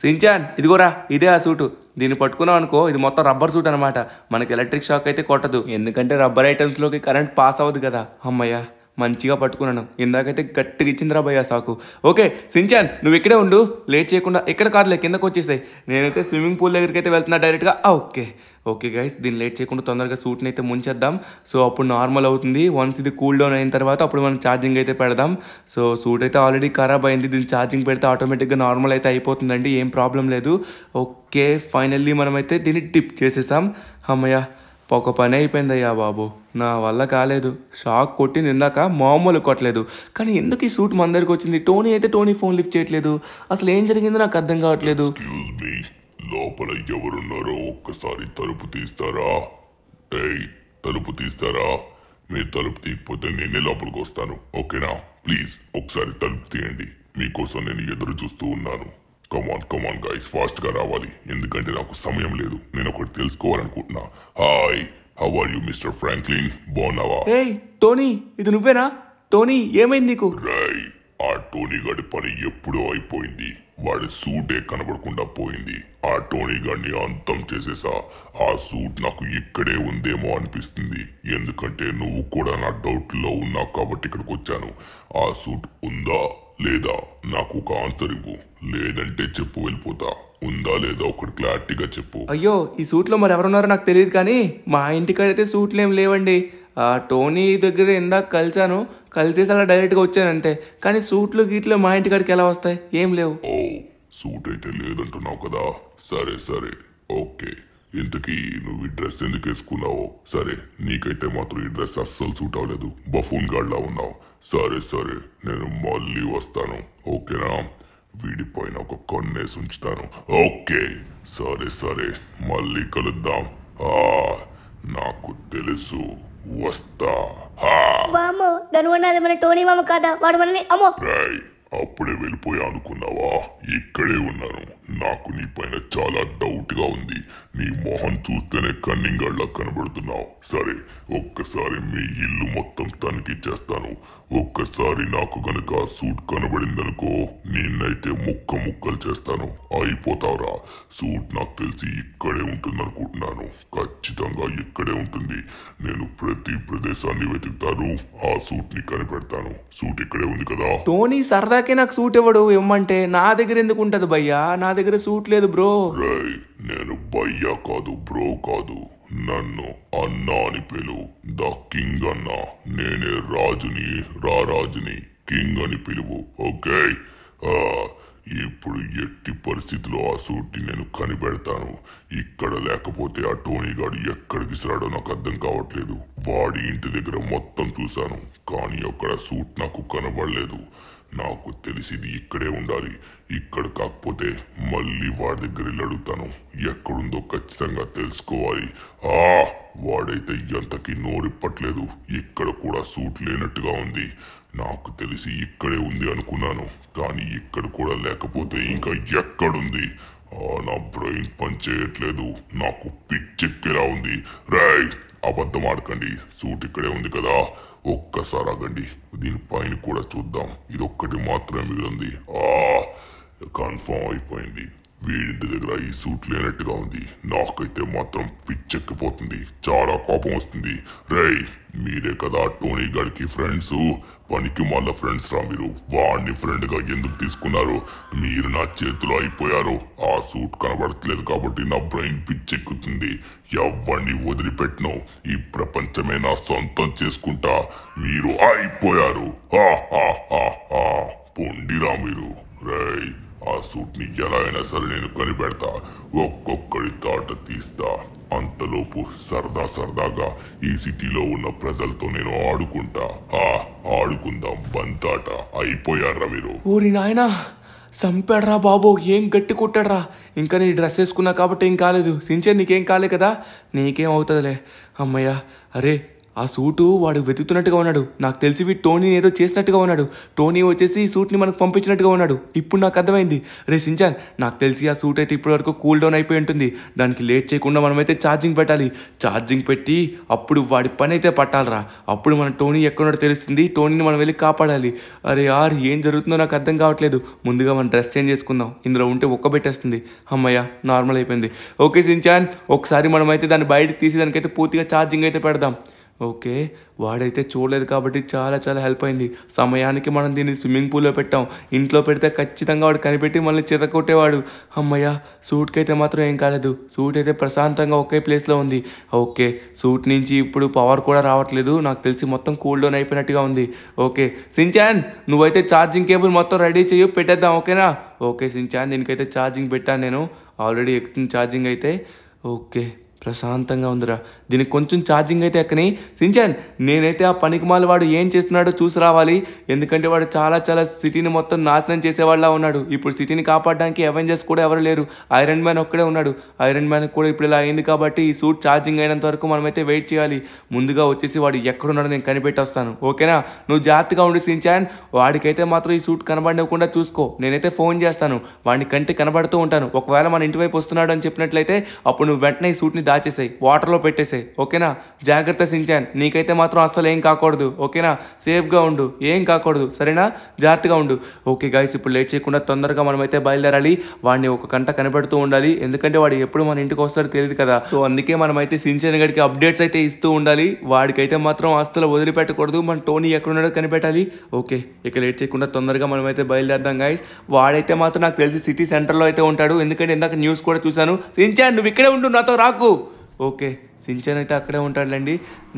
సించాన్, ఇదిగోరా, ఇదే ఆ సూటు. దీన్ని పట్టుకున్నాం అనుకో, ఇది మొత్తం రబ్బర్ సూట్ అనమాట. మనకి ఎలక్ట్రిక్ షాక్ అయితే కొట్టదు, ఎందుకంటే రబ్బర్ ఐటమ్స్లోకి కరెంట్ పాస్ అవ్వదు కదా. అమ్మయ్య, మంచిగా పట్టుకున్నాను. ఇందాకైతే గట్టిగా ఇచ్చిందిరా భయ్యా సాకు. ఓకే సించాన్, నువ్వు ఇక్కడే ఉండు, లేట్ చేయకుండా. ఎక్కడ కాదులే, కిందకు వచ్చేసాయి. నేనైతే స్విమ్మింగ్ పూల్ దగ్గరికి అయితే వెళ్తున్నా డైరెక్ట్గా. ఓకే ఓకే గైస్, దీన్ని లేట్ చేయకుండా తొందరగా సూట్ని అయితే ముంచేద్దాం. సో అప్పుడు నార్మల్ అవుతుంది. వన్స్ ఇది కూల్ డౌన్ అయిన తర్వాత అప్పుడు మనం ఛార్జింగ్ అయితే పెడదాం. సో సూట్ అయితే ఆల్రెడీ ఖరాబ్ అయింది, దీన్ని ఛార్జింగ్ పెడితే ఆటోమేటిక్గా నార్మల్ అయితే అయిపోతుందండి, ఏం ప్రాబ్లం లేదు. ఓకే, ఫైనల్లీ మనమైతే దీన్ని టిప్ చేసేసాం. అమ్మయ్య, ఒక పని అయిపోయిందయ్యా బాబు, నా వల్ల కాలేదు. షాక్ కొట్టింది ఇందాక, మామూలు కొట్టలేదు. కానీ ఎందుకు ఈ సూట్ మన దగ్గరికి వచ్చింది? టోనీ అయితే టోనీ ఫోన్ లిఫ్ట్ చేయట్లేదు. అసలు ఏం జరిగిందో నాకు అర్థం కావట్లేదు. ఎక్స్క్యూజ్ మీ, లోపల ఎవరున్నారో ఒక్కసారి తలుపు తీస్తారా? ఏయ్, తలుపు తీస్తారా? మీరు తలుపు తీయకపోతే నేనే లోపలికి వస్తాను, ఓకేనా? ప్లీజ్ ఒకసారి తలుపు తీయండి, మీకోసం నేను ఎదురు చూస్తూ ఉన్నాను. కమాన్ గైస్, ఫాస్ట్ గా రావాలి, ఎందుకంటే నాకు సమయం లేదు. నేను ఒకటి తెలుసుకోవాలనుకుంటున్నా. Hi, how are you mister Franklin? బాగున్నావా? ఏయ్ టోనీ, ఇది నువ్వేనా? టోనీ, ఏమైంది నీకు? రై, ఆ టోనీ గడి పని ఎప్పుడో అయిపోయింది. వాడి సూటే కనబడకుండా పోయింది. ఆ టోనీ గడిని అంతం చేసేసా. ఆ సూట్ నాకు ఇక్కడే ఉందేమో అనిపిస్తుంది, ఎందుకంటే నువ్వు కూడా నా డౌట్ లో ఉన్నావు కాబట్టి ఇక్కడికి వచ్చాను. ఆ సూట్ ఉందా లేదా నాకు ఒక ఆన్సర్ ఇవ్వు, లేదంటే చెప్పు వెళ్ళిపోతా. ఉందా లేదా ఒకటి క్లారిటీగా చెప్పు. అయ్యో, ఈ సూట్లో మరి ఎవరున్నారో నాకు తెలియదు, కానీ మా ఇంటికాడైతే సూట్లు ఏం లేవండి. టోనీ దగ్గర ఇందాక కలిసేసి అలా డైరెక్ట్గా వచ్చానంటే, కానీ సూట్లు గీట్లు మా ఇంటికాడికి ఎలా వస్తాయి? ఏం లేవు. ఓ, సూట్ అయితే లేదంటున్నావు కదా. సరే ఓకే, ఇంతకీ నువ్వు ఈ డ్రెస్ ఎందుకు వేసుకున్నావు? సరే, నీకైతే మాత్రం ఈ డ్రెస్ అస్సలు సూట్ అవ్వలేదు, బఫూన్ గాడ్లా ఉన్నావు. సరే, నేను మళ్ళీ వస్తాను, ఓకేనా? వీడిపైన ఒక కన్నేసి ఉంచుతాను. ఓకే, సరే మళ్ళీ కలుద్దాం. నాకు తెలుసు, వస్తా. వామ్మో, ధనువన్నది మన టోనీ మామ కాదా? వాడు మనల్ని అమ్మో. రాయ్, అప్పుడే వెళ్ళిపోయా అనుకున్నావా? ఇక్కడే ఉన్నాను. నాకు నీ పైన చాలా డౌట్ గా ఉంది. నీ మొహం చూస్తేనే కన్నింగ్ గడ్లా కనబడుతున్నావు. సరే, ఒక్కసారి మీ ఇల్లు మొత్తం తనిఖీ చేస్తాను. ఒక్కసారి నాకు గనక సూట్ కనబడిందనుకో, నిన్నైతే ముక్కలు చేస్తాను. అయిపోతావురా. సూట్ నాకు తెలిసి ఇక్కడే ఉంటుంది అనుకుంటున్నాను. ఖచ్చితంగా ఇక్కడే ఉంటుంది. నేను ప్రతి ప్రదేశాన్ని వెతుకుతాను, ఆ సూట్ ని కనిపెడతాను. సూట్ ఇక్కడే ఉంది కదా. టోనీ సరదాకే నాకు సూట్ ఇవ్వమంటే నా దగ్గర ఎందుకు ఉంటది భయ్యా? నా దగ్గర సూట్ లేదు బ్రో. రై, నేను భయ్యా కాదు, బ్రో కాదు, నన్ను అన్నా అని పిలు. ద కింగ్ అన్నా. నేనే రాజుని, రారాజుని. కింగ్ అని పిలువు, ఓకే? ఇప్పుడు ఎట్టి పరిస్థితిలో ఆ సూట్ని నేను కనిపెడతాను. ఇక్కడ లేకపోతే ఆ టోనీ గాడు ఎక్కడికి రాడో నాకు అర్థం కావట్లేదు. వాడి ఇంటి దగ్గర మొత్తం చూశాను, కానీ అక్కడ సూట్ నాకు కనబడలేదు. నాకు తెలిసింది ఇక్కడే ఉండాలి. ఇక్కడ కాకపోతే మళ్ళీ వాడి దగ్గర వెళ్ళి అడుగుతాను. ఎక్కడుందో ఖచ్చితంగా తెలుసుకోవాలి. వాడైతే ఎంతకి నోరిప్పట్లేదు. ఇక్కడ కూడా సూట్ లేనట్టుగా ఉంది. నాకు తెలిసి ఇక్కడే ఉంది అనుకున్నాను, కానీ ఇక్కడ కూడా లేకపోతే ఇంకా ఎక్కడుంది? నా బ్రెయిన్ పనిచేయట్లేదు. నాకు పిచ్చెక్కేలా ఉంది. రేయ్, అబద్ధం ఆడకండి. సూట్ ఇక్కడే ఉంది కదా, ఒక్కసారి ఆగండి. దీనిపైన కూడా చూద్దాం. ఇదొక్కటి మాత్రమే మిగిలింది. కన్ఫర్మ్ అయిపోయింది. వీడింటి దగ్గర ఈ సూట్ లేనట్టుగా ఉంది. నాకైతే మాత్రం పిచ్చెక్కిపోతుంది. చాలా కోపం వస్తుంది. రేయ్, మీరే కదా టోనీ గారికి ఫ్రెండ్స్? పనికి మళ్ళా ఫ్రెండ్స్ రా మీరు. వాడిని ఫ్రెండ్ గా ఎందుకు తీసుకున్నారు? మీరు నా చేతిలో అయిపోయారు. ఆ సూట్ కనబడట్లేదు కాబట్టి నా బ్రెయిన్ పిచ్చెక్కుతుంది. ఎవరిని వదిలిపెట్టను. ఈ ప్రపంచమే నా సొంతం చేసుకుంటా. మీరు అయిపోయారు. పొండిరా మీరు. రేయ్, ఆ సూట్ ని ఎలా అయినా సరే నేను కనిపెడతా. ఒక్కొక్కడి తాట తీస్తా. అంతలోపు సరదాగా ఈ సిటీలో ఉన్న ప్రజలతో నేను ఆడుకుంటా. ఆడుకుందాం బంతాట. అయిపోయారా మీరు? ఓరి నాయనా, చంపాడ్రా బాబు. ఏం గట్టి కొట్టాడ్రా. ఇంకా నీ డ్రెస్ వేసుకున్నా కాబట్టి ఏం కాలేదు. సించే నీకేం కాలే కదా, నీకేం అవుతుందిలే. అమ్మయ్యా. అరే, ఆ సూటు వాడు వెతుకుతున్నట్టుగా ఉన్నాడు. నాకు తెలిసి వీడు టోనీ ఏదో చేసినట్టుగా ఉన్నాడు. టోనీ వచ్చేసి ఈ సూట్ని మనకు పంపించినట్టుగా ఉన్నాడు. ఇప్పుడు నాకు అర్థమైంది. రే సించాన్, నాకు తెలిసి ఆ సూట్ అయితే ఇప్పటి వరకు కూల్ డౌన్ అయిపోయి ఉంటుంది. దానికి లేట్ చేయకుండా మనమైతే ఛార్జింగ్ పెట్టాలి. ఛార్జింగ్ పెట్టి అప్పుడు వాడి పని అయితే పట్టాలరా. అప్పుడు మన టోనీ ఎక్కడున్నాడో తెలుస్తుంది. టోనీని మనం వెళ్ళి కాపాడాలి. అరే యార్, ఏం జరుగుతుందో నాకు అర్థం కావట్లేదు. ముందుగా మనం డ్రెస్ చేంజ్ చేసుకుందాం. ఇందులో ఉంటే ఒక్కబెట్టేస్తుంది. అమ్మయ్య, నార్మల్ అయిపోయింది. ఓకే సించాన్, ఒకసారి మనమైతే దాన్ని బయటకు తీసి దానికైతే పూర్తిగా ఛార్జింగ్ అయితే పెడదాం. ఓకే, వాడైతే చూడలేదు కాబట్టి చాలా హెల్ప్ అయింది. సమయానికి మనం దీన్ని స్విమ్మింగ్ పూల్లో పెట్టాం. ఇంట్లో పెడితే ఖచ్చితంగా వాడు కనిపెట్టి మళ్ళీ చితకొట్టేవాడు. అమ్మయ్య, సూట్కి అయితే మాత్రం ఏం కాలేదు. సూట్ అయితే ప్రశాంతంగా ఒకే ప్లేస్లో ఉంది. ఓకే, సూట్ నుంచి ఇప్పుడు పవర్ కూడా రావట్లేదు. నాకు తెలిసి మొత్తం కూల్ డౌన్ అయిపోయినట్టుగా ఉంది. ఓకే సించాన్, నువ్వైతే ఛార్జింగ్ కేబుల్ మొత్తం రెడీ చేయు, పెట్టేద్దాం. ఓకేనా? ఓకే సించాన్, దీనికైతే ఛార్జింగ్ పెట్టాను నేను. ఆల్రెడీ ఎక్కుతుంది ఛార్జింగ్ అయితే. ఓకే, ప్రశాంతంగా ఉందిరా. దీనికి కొంచెం ఛార్జింగ్ అయితే ఎక్కని. సించాన్, నేనైతే ఆ పనికిమాల వాడు ఏం చేస్తున్నాడో చూసి రావాలి. ఎందుకంటే వాడు చాలా సిటీని మొత్తం నాశనం చేసేవాళ్ళ ఉన్నాడు. ఇప్పుడు సిటీని కాపాడడానికి అవెంజర్స్ కూడా ఎవరు లేరు. ఐరన్ మ్యాన్ ఒక్కడే ఉన్నాడు. ఐరన్ మ్యాన్ కూడా ఇప్పుడు ఇలా అయింది కాబట్టి ఈ సూట్ ఛార్జింగ్ అయినంత వరకు మనమైతే వెయిట్ చేయాలి. ముందుగా వచ్చేసి వాడు ఎక్కడున్నాడో నేను కనిపెట్టి వస్తాను. ఓకేనా? నువ్వు జాగ్రత్తగా ఉండు సించాన్. వాడికైతే మాత్రం ఈ సూట్ కనబడకుండా చూసుకో. నేనైతే ఫోన్ చేస్తాను. వాడిని కంటే కనబడుతూ ఉంటాను. ఒకవేళ మన ఇంటి వైపు వస్తున్నాడు అని చెప్పినట్లయితే అప్పుడు నువ్వు వెంటనే ఈ సూట్ని దాచేసాయి, వాటర్లో పెట్టేసాయి. ఓకేనా? జాగ్రత్త సించాన్, నీకైతే మాత్రం అస్సలు ఏం కాకూడదు. ఓకేనా? సేఫ్గా ఉండు, ఏం కాకూడదు. సరేనా? జాగ్రత్తగా ఉండు. ఓకే గైస్, ఇప్పుడు లేట్ చేయకుండా తొందరగా మనమైతే బయలుదేరాలి. వాడిని ఒక గంట కనబడుతూ ఉండాలి. ఎందుకంటే వాడు ఎప్పుడు మన ఇంటికి వస్తాడో తెలియదు కదా. సో అందుకే మనమైతే సించాన్ గడికి అప్డేట్స్ అయితే ఇస్తూ ఉండాలి. వాడికైతే మాత్రం అస్సలు వదిలిపెట్టకూడదు. మన టోనీ ఎక్కడున్నాడో కనిపెట్టాలి. ఓకే, ఇక లేట్ చేయకుండా తొందరగా మనమైతే బయలుదేరదాం గైస్. వాడైతే మాత్రం నాకు తెలిసి సిటీ సెంటర్లో అయితే ఉంటాడు. ఎందుకంటే ఇందాక న్యూస్ కూడా చూశాను. సించాన్, నువ్వు ఇక్కడే ఉండు, నాతో రాకు. ఓకే, సించాన్ అయితే అక్కడే ఉంటాడులేండి.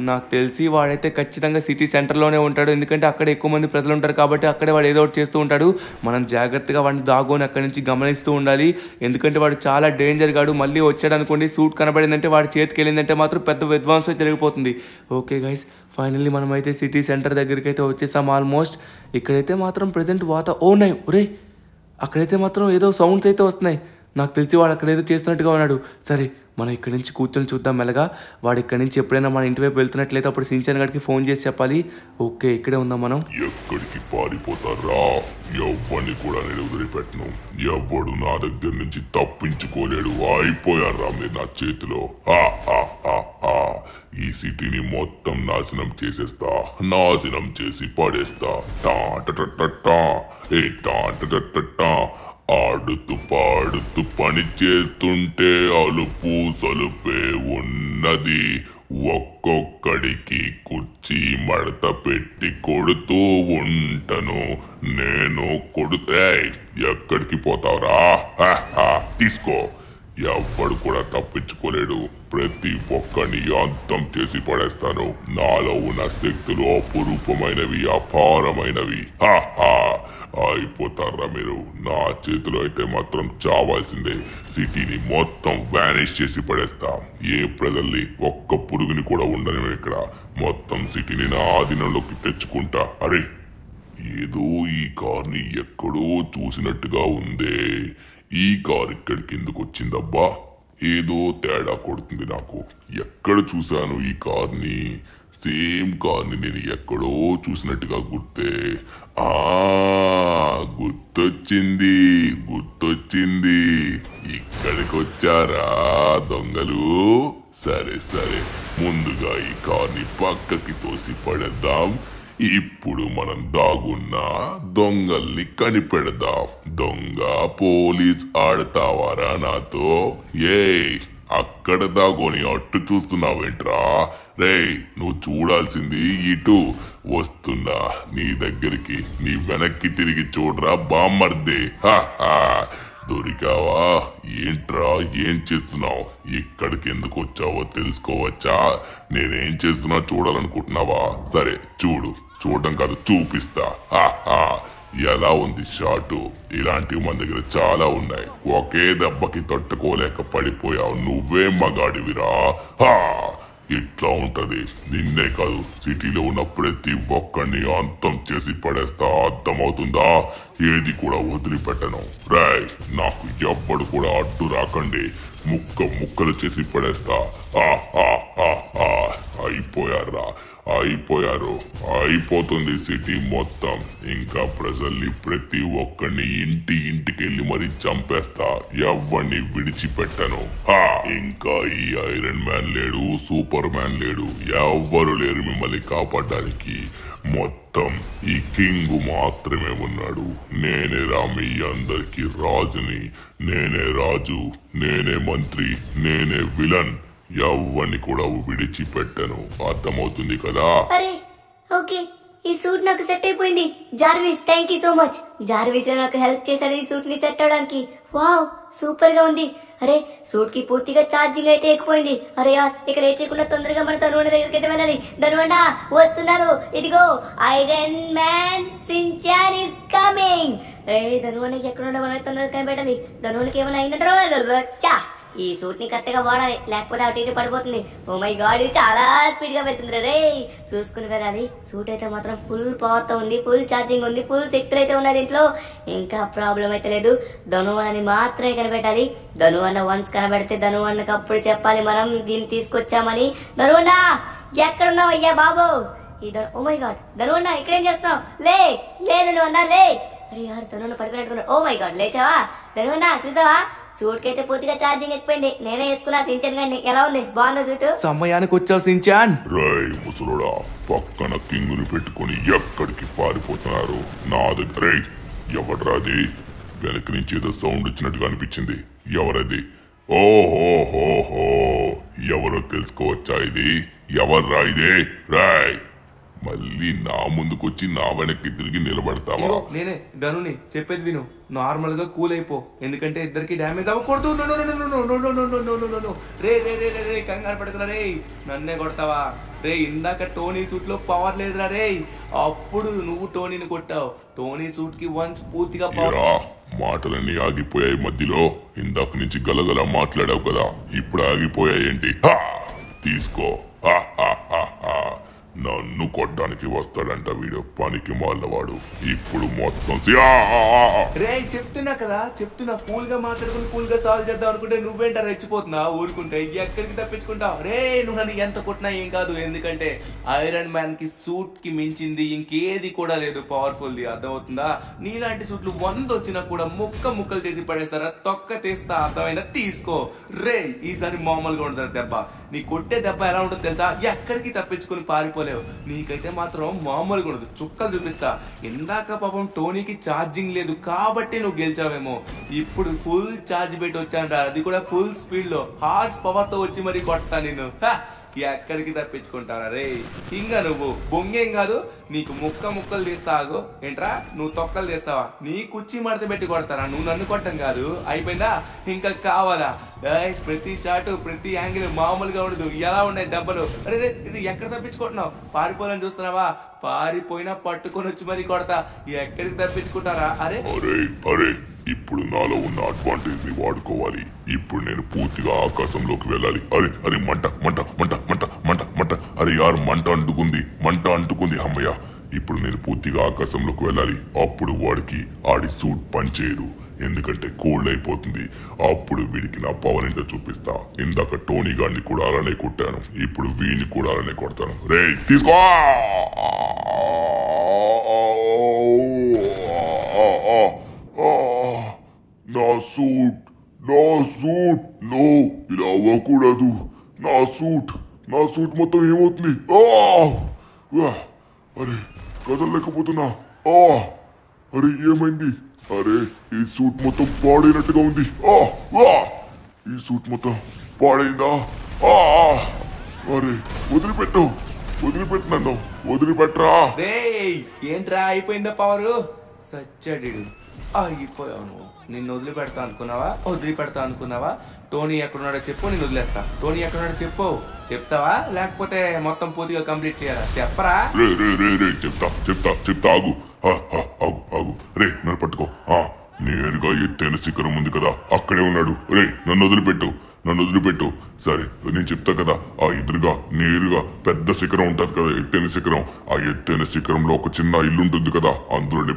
నాకు తెలిసి వాడైతే ఖచ్చితంగా సిటీ సెంటర్లోనే ఉంటాడు. ఎందుకంటే అక్కడ ఎక్కువ మంది ప్రజలు ఉంటారు కాబట్టి అక్కడే వాడు ఏదో ఒకటి చేస్తూ ఉంటాడు. మనం జాగ్రత్తగా వాడిని దాగోని అక్కడి నుంచి గమనిస్తూ ఉండాలి. ఎందుకంటే వాడు చాలా డేంజర్ గాడు. మళ్ళీ వచ్చాడు అనుకోండి, సూట్ కనబడిందంటే వాడి చేతికి వెళ్ళిందంటే మాత్రం పెద్ద విధ్వంసం జరిగిపోతుంది. ఓకే గైస్, ఫైనల్లీ మనమైతే సిటీ సెంటర్ దగ్గరికి అయితే వచ్చేసాం ఆల్మోస్ట్. ఇక్కడైతే మాత్రం ప్రజెంట్ ఒరే, అక్కడైతే మాత్రం ఏదో సౌండ్స్ అయితే వస్తున్నాయి. నాకు తెలిసి వాడు అక్కడ ఏదో చేస్తున్నట్టుగా ఉన్నాడు. సరే, మనం ఇక్కడి నుంచి కూర్చొని చూద్దాం మెల్లగా. వాడు ఇక్కడి నుంచి ఎప్పుడైనా మన ఇంటి వైపు వెళ్తున్నట్లయితే అప్పుడు సించాన్ గడికి ఫోన్ చేసి చెప్పాలి. ఓకే, ఇక్కడే ఉందాం మనం. ఎక్కడికి పారిపోతారా? ఎవ్వడిని కూడా నేను వదిలిపెట్టను. ఎవ్వడు నా దగ్గర నుంచి తప్పించుకోలేడు. అయిపోయారా మీరు నా చేతిలో. ఈ సిటీని మొత్తం నాశనం చేసేస్తా. నాశనం చేసి పడేస్తా. ఆడుతూ పాడుతూ పని చేస్తుంటే అలుపు సలుపే ఉన్నది. ఒక్కొక్కడికి కుర్చీ మడత పెట్టి కొడుతూ ఉంటాను. నేను కొడితే ఎక్కడికి పోతావురా? తీసుకో. ఎవ్వడు కూడా తప్పించుకోలేడు. ప్రతి ఒక్కడిని అంతం చేసి పడేస్తాను. నాలో ఉన్న శక్తులు అపురూపమైనవి, అపారమైనవి. అయిపోతారా మీరు? నా చేతిలో అయితే మాత్రం చావాల్సిందే. సిటీని మొత్తం వ్యానిష్ చేసి పడేస్తా. ఏ ప్రజల్ని ఒక్క పురుగుని కూడా ఉండను ఇక్కడ. మొత్తం సిటీని నా ఆధీనంలోకి తెచ్చుకుంటా. అరే, ఏదో ఈ కార్ని ఎక్కడో చూసినట్టుగా ఉందే. ఈ కార్ ఇక్కడికి ఎందుకు వచ్చిందబ్బా? ఏదో తేడా కొడుతుంది నాకు. ఎక్కడ చూశాను ఈ కార్ని? సేమ్ కార్ని నేను ఎక్కడో చూసినట్టుగా గుర్తే. గుర్తొచ్చింది. ఇక్కడికి వచ్చారా దొంగలు? సరే ముందుగా ఈ కార్ని పక్కకి తోసి పడేద్దాం. ఇప్పుడు మనం దాగున్న దొంగల్ని కనిపెడదాం. దొంగ పోలీస్ ఆడతావారా నాతో? అక్కడ దాగోని అట్టు చూస్తున్నావేంట్రా? నువ్వు చూడాల్సింది ఇటు. వస్తున్నా నీ దగ్గరికి. నీ వెనక్కి తిరిగి చూడరా బామ్మర్దే. దొరికావా? ఏంట్రా, ఏం చేస్తున్నావు? ఇక్కడికి ఎందుకు వచ్చావో తెలుసుకోవచ్చా? నేనేం చేస్తున్నా చూడాలనుకుంటున్నావా? సరే చూడడం కాదు, చూపిస్తా. ఎలా ఉంది షాటు? ఇలాంటివి మన దగ్గర చాలా ఉన్నాయి. ఒకే దెబ్బకి తట్టుకోలేక పడిపోయావు. నువ్వే మగాడివిరా. ఇట్లా ఉంటది. నిన్నే కాదు, సిటీలో ఉన్న ప్రతి ఒక్కడిని అంతం చేసి పడేస్తా. అర్థమవుతుందా? ఏది కూడా వదిలిపెట్టను. నాకు ఎవ్వడు కూడా అడ్డు రాకండి. ముక్కలు చేసి పడేస్తా. అయిపోయారు. అయిపోతుంది సిటీ మొత్తం. ఇంకా ప్రజల్ని ప్రతి ఒక్కడిని ఇంటికెళ్ళి మరీ చంపేస్తా. ఎవ్వడిని విడిచిపెట్టను. ఇంకా ఈ ఐరన్ మ్యాన్ లేడు, సూపర్ మ్యాన్ లేడు, ఎవ్వరు లేరు మిమ్మల్ని కాపాడడానికి. మొత్తం ఈ కింగ్ మాత్రమే ఉన్నాడు. నేనే మీ అందరికి రాజుని. నేనే రాజు, నేనే మంత్రి, నేనే విలన్. ఎవ్వని కూడా విడిచిపెట్టను. అర్థమవుతుంది కదా? అరే ఓకే, ఈ సూట్ నాకు సెట్ అయిపోయింది. Jarvis, thank you so much. Jarvis నాకు హెల్ప్ చేశాడు ఈ సూట్ ని సెట్ అవడానికి. వావ్, సూపర్ గా ఉంది. అరే, సూట్ కి పూర్తిగా ఛార్జింగ్ అయితే ఎక్కిపోయింది. అరే ఇక లేట్ చేయకుండా తొందరగా మన ధనువన్న దగ్గరికి అయితే వెళ్ళాలి. ధనువన్న వస్తున్నాను. ఇదిగో Iron Man Shinchan is coming. ధనువన్నకి ఎక్కడున్నా మనకి తొందరగా కనిపెట్టాలి. ధనువన్నకి ఏమైనా అయిందంటారా? ఈ సూట్ ని కరెక్ట్ గా వాడాలి, లేకపోతే అటు ఇటు పడిపోతుంది. ఓ మై గాడ్, ఇది చాలా స్పీడ్ గా వెళ్తుంది రే. చూసుకుని వెళ్ళాలి. సూట్ అయితే మాత్రం ఫుల్ పవర్ తో ఉంది, ఫుల్ ఛార్జింగ్ ఉంది, ఫుల్ శక్తులు అయితే ఉన్నాయి దీంట్లో. ఇంకా ప్రాబ్లం అయితే లేదు. ధనువన్నని మాత్రమే కనిపెట్టాలి. ధనువన్న వన్స్ కనబెడితే ధనువన్నకి అప్పుడు చెప్పాలి మనం దీన్ని తీసుకొచ్చామని. ధనువన్న ఎక్కడున్నావు అయ్యా బాబు? ఓ మై గాడ్, ధనువన్న ఇక్కడేం చేస్తున్నావు? లే ధనువన్న లే. అరే ధనువన్న పడిపోయినట్టుకున్నాడు. Oh my God, లేచావా? ధనువన్న చూసావా? సూట్ కి అయితే పూర్తిగా ఛార్జింగ్ ఎక్కిపోయింది. నేనే వేసుకున్నా. సించాన్ గండి ఎలా ఉంది? బాగుందా సూట్? సమయానికి వచ్చావు సించాన్. ముసలుడా, పక్కన కింగుని పెట్టుకుని ఎక్కడికి పారిపోతున్నారు? నా దగ్గర ఎవడ్రాది? వెనక నుంచి ఏదో సౌండ్ వచ్చినట్టుగా అనిపించింది. ఎవరది? ఓహోహోహో, ఎవరో తెలుసుకోవచ్చా? ఇది ఎవర్రా? ఇదే మళ్ళీ నా ముందుకొచ్చి నా వెనక్కి తిరిగి నిలబడతావా? నేనే ధనుని. చెప్పేది విను. నార్మల్ గా కూల్ అయిపో, ఎందుకంటే ఇద్దరికి డ్యామేజ్ అవ్వకూడదు. రే కంగారు పడకురా రే. నన్నే కొడతావా రే? ఇందాక టోనీ సూట్ లో పవర్ లేదురా రే. అప్పుడు నువ్వు టోనీని కొట్టావు. టోనీ సూట్ కి వన్స్ పూర్తిగా పవర్. మాటలన్నీ ఆగిపోయాయి మధ్యలో. ఇందాక నుంచి గలగల మాట్లాడావు కదా, ఇప్పుడు ఆగిపోయాయేంటి? తీసుకో. నన్ను కొట్టడానికి వస్తాడంట వీడు, పనికి మాలినవాడు. ఇప్పుడు మొత్తం రే చెప్తున్నా కదా, కూల్ గా మాట్లాడుకుని కూల్ గా సాల్వ్ చేద్దాం అనుకుంటే నువ్వేంట రెచ్చిపోతున్నా? ఊరుకుంటే ఎక్కడికి తప్పించుకుంటావు? రే నువ్వు నన్ను ఎంత కొట్టినా ఏం కాదు, ఎందుకంటే ఐరన్ మ్యాన్ కి సూట్ కి మించింది ఇంకేది కూడా లేదు పవర్ఫుల్ ది. అర్థమవుతుందా? నీలాంటి సూట్లు 100 వచ్చినా కూడా ముక్కలు చేసి పడేస్తారా? తొక్క తీస్తా, అర్థమైనా? తీసుకో రే. ఈసారి మామూలుగా ఉంటుంది దెబ్బ. నీ కొట్టే దెబ్బ ఎలా ఉంటుంది తెలుసా? ఎక్కడికి తప్పించుకుని పారిపోలేవు. నీకైతే మాత్రం మామూలుగా ఉండదు. చుక్కలు చూపిస్తా. ఇందాక పాపం టోనీకి ఛార్జింగ్ లేదు కాబట్టి నువ్వు గెలిచావేమో. ఇప్పుడు ఫుల్ ఛార్జ్ పెట్టి వచ్చానంట, అది కూడా ఫుల్ స్పీడ్ లో హార్స్ పవర్ తో వచ్చి మరి కొడతా నిన్ను. ఎక్కడికి తప్పించుకుంటారా రే? ఇంకా నువ్వు బొంగేం కాదు, నీకు ముక్కలు తీస్తావు ఏంట్రా? నువ్వు తొక్కలు తీస్తావా? నీ కుర్చీ మడత పెట్టి కొడతారా? నువ్వు నన్ను కొట్టం కాదు, అయిపోయిందా? ఇంకా కావాలా? ప్రతి షాట్ ప్రతి యాంగిల్ మామూలుగా ఉండదు. ఎలా ఉన్నాయి దెబ్బలు? అరే రే, ఇది ఎక్కడ తప్పించుకుంటున్నావు? పారిపోవాలని చూస్తున్నావా? పారిపోయినా పట్టుకొని వచ్చి మరీ కొడతా. ఎక్కడికి తప్పించుకుంటారా? అరే అరే ఇప్పుడు నాలో ఉన్న అడ్వాంటేజ్ ని వాడుకోవాలి. ఇప్పుడు నేను పూర్తిగా ఆకాశంలోకి వెళ్ళాలి. అరే అరే మంట మంట మంట మంట మంట మంట అరే యార్ మంట అంటుకుంది అమ్మయ్య. ఇప్పుడు నేను పూర్తిగా ఆకాశంలోకి వెళ్ళాలి. అప్పుడు వాడికి ఆడి సూట్ పనిచేయదు, ఎందుకంటే కోల్డ్ అయిపోతుంది. అప్పుడు వీడికి నా పవర్ ఏంటో చూపిస్తా. ఇందాక టోనీ గాడిని కూడా అలానే కొట్టాను, ఇప్పుడు వీడిని కూడా అలానే కొడతాను. రే తీసుకో. నా సూట్ నో, ఇలా అవ్వకూడదు. నా సూట్ మొత్తం ఏమవుతుంది? అరే కదలలేకపోతున్నా. అరే ఏమైంది? అరే ఈ సూట్ మొత్తం పాడైనట్టుగా ఉంది. ఈ సూట్ మొత్తం పాడైందా? అరే వదిలిపెట్టు నన్ను, వదిలిపెట్టరా. ఏంట్రా అయిపోయిందా పవరు? సచ్చాడు అయిపోయావు నువ్వు. నిన్ను వదిలిపెడతా అనుకున్నావా? టోనీ ఎక్కడున్నాడో చెప్పు, నేను వదిలేస్తా. టోనీ ఎక్కడున్నాడో చెప్పు. చెప్తావా లేకపోతే మొత్తం పూర్తిగా కంప్లీట్ చేయాలా? చెప్పరా? రే చెప్తా ఆగు. రే నన్ను పట్టుకో. నేరుగా ఎత్తైన శిఖరం ఉంది కదా, అక్కడే ఉన్నాడు. రే నన్ను వదిలిపెట్టు. సరే నేను చెప్తా కదా. ఆ ఎదురుగా నేరుగా పెద్ద శిఖరం ఉంటది కదా, ఎత్తైన శిఖరం. ఆ ఎత్తైన శిఖరంలో ఒక చిన్న ఇల్లు ఉంటుంది కదా, అందులోనే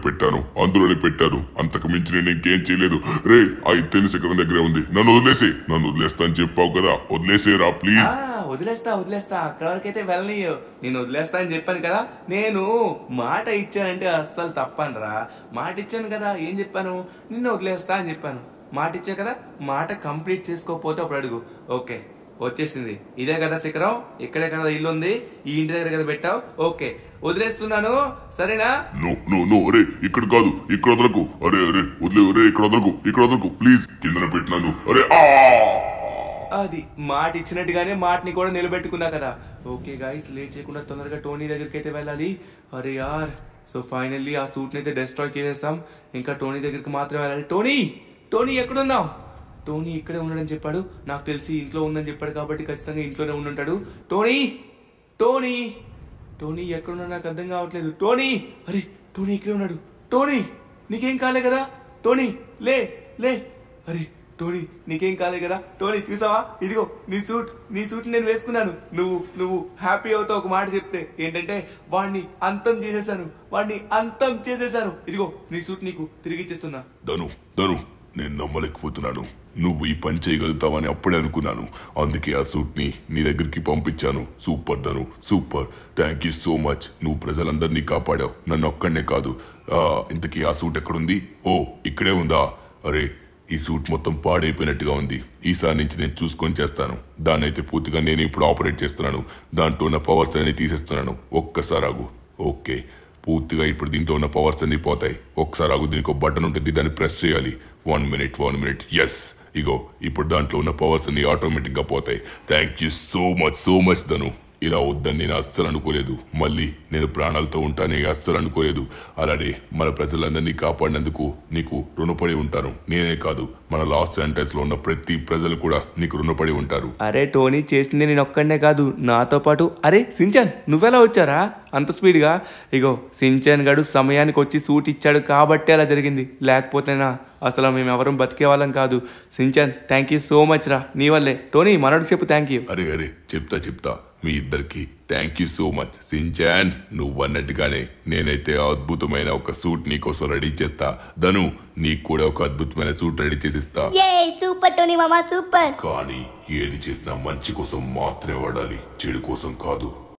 పెట్టాను. అంతకు మించి నేను ఇంకేం చేయలేదు. రే ఆ ఎత్తైన శిఖరం దగ్గరే ఉంది. నన్ను వదిలేస్తా అని చెప్పావు కదా, వదిలేసేరా ప్లీజ్. వదిలేస్తా. అక్కడ వరకైతే వెళ్ళనీయో. నేను వదిలేస్తా అని చెప్పాను కదా. నేను మాట ఇచ్చానంటే అస్సలు తప్పనురా. మాట ఇచ్చాను కదా, ఏం చెప్పాను? నిన్ను వదిలేస్తా అని చెప్పాను. మాట ఇచ్చా కదా, మాట కంప్లీట్ చేసుకోకపోతే అప్పుడు అడుగు. ఓకే వచ్చేసింది. ఇదే కదా శిఖరం, ఇక్కడే కదా ఇల్లు ఉంది, ఈ ఇంటి దగ్గర కదా పెట్టావు. ఓకే వదిలేస్తున్నాను, సరేనా? నో రే ఇక్కడ కాదు, ఇక్కడ వదలకు. అరే వదిలే, ఇక్కడ వదలకు ప్లీజ్. కిందన పెట్టినాను. అరే అది మాట ఇచ్చినట్టుగానే మాటని కూడా నిలబెట్టుకున్నా కదా. ఓకే గాయ్స్, లేట్ చేయకుండా తొందరగా టోనీ దగ్గరికి అయితే వెళ్ళాలి. అరే యార్, సో ఫైనల్లీ ఆ సూట్ ని అయితే డిస్ట్రాయ్ చేసేసాం. ఇంకా టోనీ దగ్గరికి మాత్రం వెళ్ళాలి. టోనీ ఎక్కడున్నావు? టోనీ ఇక్కడే ఉన్నాడని చెప్పాడు. నాకు తెలిసి ఇంట్లో ఉందని చెప్పాడు కాబట్టి ఖచ్చితంగా ఇంట్లోనే ఉండుంటాడు. టోనీ ఎక్కడున్నా నాకు అర్థం కావట్లేదు. అరే టోనీ ఇక్కడే ఉన్నాడు. టోనీ నీకేం కాలే కదా? టోనీ లే. అరే టోనీ నీకేం కాలే కదా? టోనీ చూసావా, ఇదిగో నీ సూట్ నేను వేసుకున్నాను. నువ్వు హ్యాపీ అవుతావు ఒక మాట చెప్తే. ఏంటంటే వాడిని అంతం చేసేసాను. ఇదిగో నీ సూట్ నీకు తిరిగి ఇచ్చేస్తున్నా. ధను నేను నమ్మలేకపోతున్నాను. నువ్వు ఈ పని చేయగలుగుతావని అప్పుడే అనుకున్నాను. అందుకే ఆ సూట్ ని నీ దగ్గరికి పంపించాను. Super Dhanu, super. Thank you so much. నువ్వు ప్రజలందరినీ కాపాడావు, నన్ను ఒక్కడనే కాదు. ఇంతకీ ఆ సూట్ ఎక్కడుంది? ఓ ఇక్కడే ఉందా? అరే ఈ సూట్ మొత్తం పాడైపోయినట్టుగా ఉంది. ఈసారి నుంచి నేను చూసుకొని చేస్తాను. దాన్ని అయితే పూర్తిగా నేను ఇప్పుడు ఆపరేట్ చేస్తున్నాను. దాంట్లో ఉన్న పవర్స్ అన్ని తీసేస్తున్నాను. ఒక్కసారి ఆగు. ఓకే పూర్తిగా ఇప్పుడు దీంట్లో ఉన్న పవర్స్ అన్ని పోతాయి. ఒకసారి ఆగు, దీనికి ఒక బటన్ ఉంటుంది, దాన్ని ప్రెస్ చేయాలి. 1 minute. ఎస్, ఇగో ఇప్పుడు దాంట్లో ఉన్న పవర్స్ అన్ని ఆటోమేటిక్ గా పోతాయి. థ్యాంక్ యూ సో మచ్ ధను. ఇలా వద్దని నేను అస్సలు అనుకోలేదు. మళ్ళీ నేను ప్రాణాలతో ఉంటానని అస్సలు అనుకోలేదు. అలానే మన ప్రజలందరినీ కాపాడినందుకు నీకు రుణపడి ఉంటాను. నేనే కాదు, మన లాస్ ఏంజల్స్ లో ఉన్న ప్రతి ప్రజలు కూడా నీకు రుణపడి ఉంటారు. అరే టోనీ చేసింది నేను ఒక్కడనే కాదు, నాతో పాటు. అరే సించాన్ నువ్వెలా వచ్చారా అంత స్పీడ్గా? ఇగో సించాన్ గడు సమయానికి వచ్చి సూట్ ఇచ్చాడు కాబట్టి అలా జరిగింది. లేకపోతేనా అసలు మేము ఎవరం బతికే వాళ్ళం కాదు. Shinchan thank you so much రా, నీ వల్లే. టోనీ మనోడికి చెప్పు థ్యాంక్ యూ. అరే చెప్తా మీ ఇద్దరికి thank you so much. Shinchan నువ్వు అన్నట్టుగానే నేనైతే అద్భుతమైన ఒక సూట్ నీకోసం రెడీ చేస్తా. ధను నీకు కూడా ఒక అద్భుతమైన సూట్ రెడీ చేసిస్తా. సూపర్ టోనీ మామా, సూపర్. కానీ ఏది చేసినా మంచి కోసం మాత్రమే వాడాలి, చెడు కోసం కాదు.